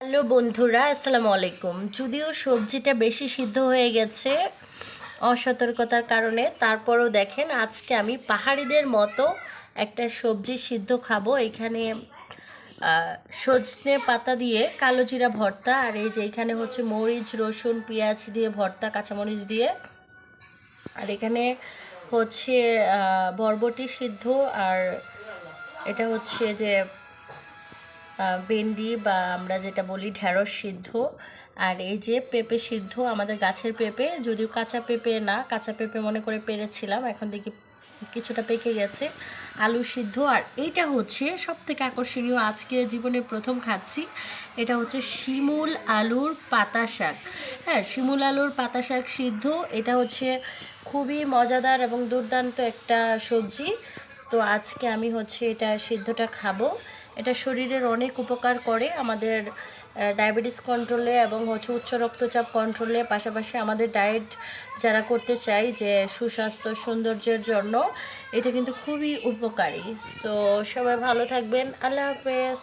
Hello বন্ধুরা, আসসালামু আলাইকুম। যদিও সবজিটা বেশি সিদ্ধ হয়ে গেছে অসতর্কতার কারণে, তারপরও দেখেন আজকে আমি পাহাড়িদের মতো একটা সবজি সিদ্ধ খাবো। এখানে সজনে পাতা দিয়ে কালো জিরা ভর্তা, আর এই যে এখানে হচ্ছে মরিচ রসুন পেঁয়াজ দিয়ে ভর্তা, কাঁচামরিচ দিয়ে। আর এখানে হচ্ছে বরবটি সিদ্ধ, আর এটা হচ্ছে যে ভেন্ডি বা আমরা যেটা বলি ঢেঁড়স সিদ্ধ। আর এই যে পেঁপে সিদ্ধ, আমাদের গাছের পেঁপে, যদিও কাঁচা পেঁপে না, কাঁচা পেঁপে মনে করে পেরেছিলাম, এখন দেখি কিছুটা পেকে গেছে। আলু সিদ্ধ, আর এইটা হচ্ছে সবথেকে আকর্ষণীয়, আজকে জীবনের প্রথম খাচ্ছি। এটা হচ্ছে শিমুল আলুর পাতা শাক। হ্যাঁ, শিমুল আলুর পাতা শাক সিদ্ধ। এটা হচ্ছে খুবই মজাদার এবং দুর্দান্ত একটা সবজি। তো আজকে আমি হচ্ছে এটা সিদ্ধটা খাবো। এটা শরীরের অনেক উপকার করে, আমাদের ডায়াবেটিস কন্ট্রোলে এবং হচ্ছে উচ্চ রক্তচাপ কন্ট্রোলে, পাশাপাশি আমাদের ডায়েট যারা করতে চাই যে সুস্বাস্থ্য সৌন্দর্যের জন্য, এটা কিন্তু খুবই উপকারী। তো সবাই ভালো থাকবেন, আল্লাহ হাফেজ।